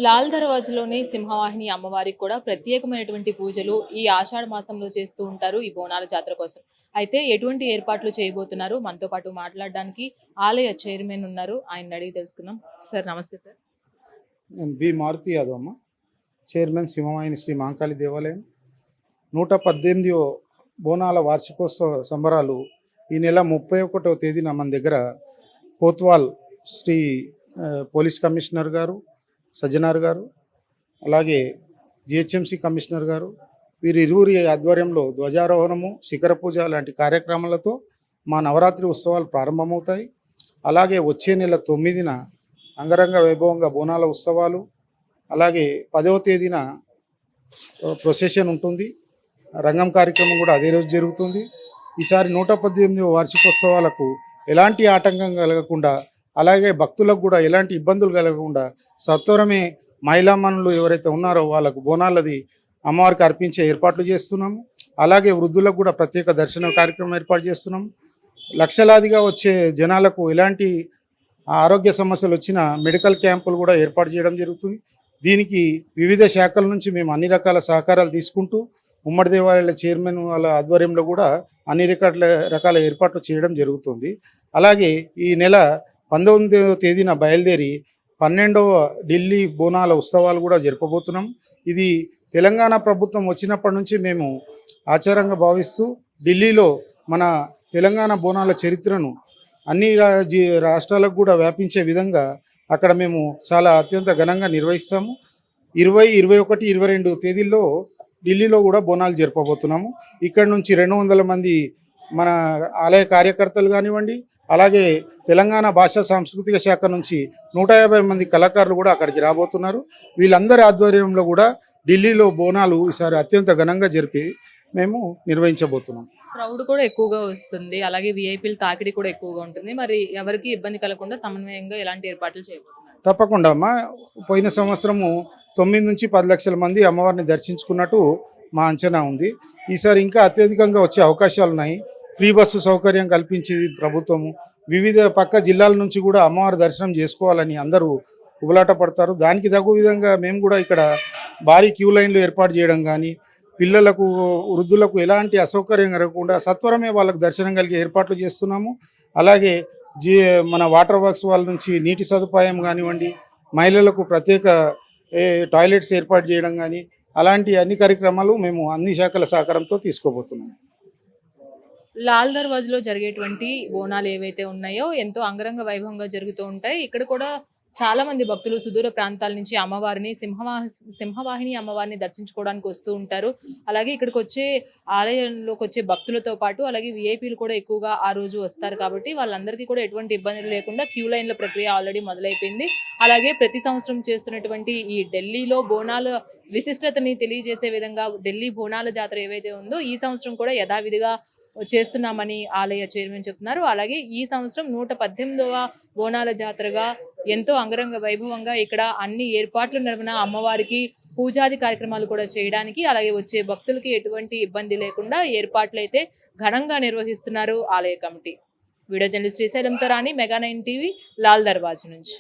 లాల్ దర్వాజలోని సింహవాహిని అమ్మవారికి కూడా ప్రత్యేకమైనటువంటి పూజలు ఈ ఆషాఢ మాసంలో చేస్తూ ఉంటారు ఈ బోనాల జాతర కోసం. అయితే ఎటువంటి ఏర్పాట్లు చేయబోతున్నారు మనతో పాటు మాట్లాడడానికి ఆలయ చైర్మన్ ఉన్నారు. ఆయన్ని అడిగి తెలుసుకుందాం. సార్ నమస్తే సార్. నేను బి మారుతి యాదవ్ అమ్మ, చైర్మన్ సింహవాహిని శ్రీ మహంకాళి దేవాలయం. 118వ బోనాల వార్షికోత్సవ సంబరాలు ఈ నెల 31వ తేదీన మన దగ్గర కోత్వాల్ శ్రీ పోలీస్ కమిషనర్ గారు, సజ్జనార్ గారు, అలాగే జిహెచ్ఎంసి కమిషనర్ గారు, వీరిరువురి ఆధ్వర్యంలో ధ్వజారోహణము, శిఖర పూజ లాంటి కార్యక్రమాలతో మా నవరాత్రి ఉత్సవాలు ప్రారంభమవుతాయి. అలాగే వచ్చే నెల 9న అంగరంగ వైభవంగా బోనాల ఉత్సవాలు, అలాగే 10వ తేదీన ప్రొసెషన్ ఉంటుంది. రంగం కార్యక్రమం కూడా అదే రోజు జరుగుతుంది. ఈసారి 118వ వార్షికోత్సవాలకు ఎలాంటి ఆటంకం కలగకుండా, అలాగే భక్తులకు కూడా ఎలాంటి ఇబ్బందులు కలగకుండా సత్వరమే మహిళామణులు ఎవరైతే ఉన్నారో వాళ్ళకు బోనాలది అమ్మవారికి అర్పించే ఏర్పాట్లు చేస్తున్నాము. అలాగే వృద్ధులకు కూడా ప్రత్యేక దర్శన కార్యక్రమం ఏర్పాటు చేస్తున్నాము. లక్షలాదిగా వచ్చే జనాలకు ఎలాంటి ఆరోగ్య సమస్యలు వచ్చినా మెడికల్ క్యాంపులు కూడా ఏర్పాటు చేయడం జరుగుతుంది. దీనికి వివిధ శాఖల నుంచి మేము అన్ని రకాల సహకారాలు తీసుకుంటూ ఉమ్మడి దేవాలయాల చైర్మన్ వాళ్ళ ఆధ్వర్యంలో కూడా అన్ని రకాల ఏర్పాట్లు చేయడం జరుగుతుంది. అలాగే ఈ నెల 19వ తేదీన బయలుదేరి 12వ ఢిల్లీ బోనాల ఉత్సవాలు కూడా జరపబోతున్నాం. ఇది తెలంగాణ ప్రభుత్వం వచ్చినప్పటి నుంచి మేము ఆచారంగా భావిస్తూ ఢిల్లీలో మన తెలంగాణ బోనాల చరిత్రను అన్ని రాష్ట్రాలకు కూడా వ్యాపించే విధంగా అక్కడ మేము చాలా అత్యంత ఘనంగా నిర్వహిస్తాము. 20, 21, 22 తేదీల్లో ఢిల్లీలో కూడా బోనాలు జరపబోతున్నాము. ఇక్కడ నుంచి 200 మంది మన ఆలయ కార్యకర్తలు కానివ్వండి, అలాగే తెలంగాణ భాషా సాంస్కృతిక శాఖ నుంచి 150 మంది కళాకారులు కూడా అక్కడికి రాబోతున్నారు. వీళ్ళందరి ఆధ్వర్యంలో కూడా ఢిల్లీలో బోనాలు ఈసారి అత్యంత ఘనంగా జరిపి మేము నిర్వహించబోతున్నాం. క్రౌడ్ కూడా ఎక్కువగా వస్తుంది, అలాగే విఐపీల తాకిడి కూడా ఎక్కువగా ఉంటుంది. మరి ఎవరికి ఇబ్బంది కలగకుండా సమన్వయంగా ఎలాంటి ఏర్పాట్లు చేయబోతున్నారు? తప్పకుండా అమ్మా. పోయిన సంవత్సరము 9 నుంచి 10 లక్షల మంది అమ్మవారిని దర్శించుకున్నట్టు మా అంచనా ఉంది. ఈసారి ఇంకా అత్యధికంగా వచ్చే అవకాశాలు ఉన్నాయి. ఫ్రీ బస్సు సౌకర్యం కల్పించింది ప్రభుత్వము. వివిధ పక్క జిల్లాల నుంచి కూడా అమ్మవారి దర్శనం చేసుకోవాలని అందరూ ఉబలాట పడతారు. దానికి తగు విధంగా మేము కూడా ఇక్కడ భారీ క్యూ లైన్లు ఏర్పాటు చేయడం కానీ, పిల్లలకు వృద్ధులకు ఎలాంటి అసౌకర్యం కలగకుండా సత్వరమే వాళ్ళకు దర్శనం కలిగే ఏర్పాట్లు చేస్తున్నాము. అలాగే మన వాటర్ వర్క్స్ వాళ్ళ నుంచి నీటి సదుపాయం కానివ్వండి, మహిళలకు ప్రత్యేక టాయిలెట్స్ ఏర్పాటు చేయడం కానీ, అలాంటి అన్ని కార్యక్రమాలు మేము అన్ని శాఖల సహకారంతో తీసుకోబోతున్నాము. లాల్ దర్వాజలో జరిగేటువంటి బోనాలు ఏవైతే ఉన్నాయో ఎంతో అంగరంగ వైభవంగా జరుగుతూ ఉంటాయి. ఇక్కడ కూడా చాలా మంది భక్తులు సుదూర ప్రాంతాల నుంచి అమ్మవారిని సింహవాహిని అమ్మవారిని దర్శించుకోవడానికి వస్తూ ఉంటారు. అలాగే ఇక్కడికి వచ్చే ఆలయంలోకి వచ్చే భక్తులతో పాటు అలాగే విఐపీలు కూడా ఎక్కువగా ఆ రోజు వస్తారు. కాబట్టి వాళ్ళందరికీ కూడా ఎటువంటి ఇబ్బందులు లేకుండా క్యూ లైన్ల ప్రక్రియ ఆల్రెడీ మొదలైపోయింది. అలాగే ప్రతి సంవత్సరం చేస్తున్నటువంటి ఈ ఢిల్లీలో బోనాల విశిష్టతని తెలియజేసే విధంగా ఢిల్లీ బోనాల జాతర ఏవైతే ఉందో ఈ సంవత్సరం కూడా యథావిధిగా చేస్తున్నామని ఆలయ చైర్మన్ చెప్తున్నారు. అలాగే ఈ సంవత్సరం 118వ బోనాల జాతరగా ఎంతో అంగరంగ వైభవంగా ఇక్కడ అన్ని ఏర్పాట్లు నడుమున అమ్మవారికి పూజాది కార్యక్రమాలు కూడా చేయడానికి, అలాగే వచ్చే భక్తులకి ఎటువంటి ఇబ్బంది లేకుండా ఏర్పాట్లు అయితే ఘనంగా నిర్వహిస్తున్నారు ఆలయ కమిటీ. వీడియో జర్నలిస్ట్ శ్రీశైలంతో రాణి, మెగా 9 టీవీ, లాల్ దర్వాజ నుంచి.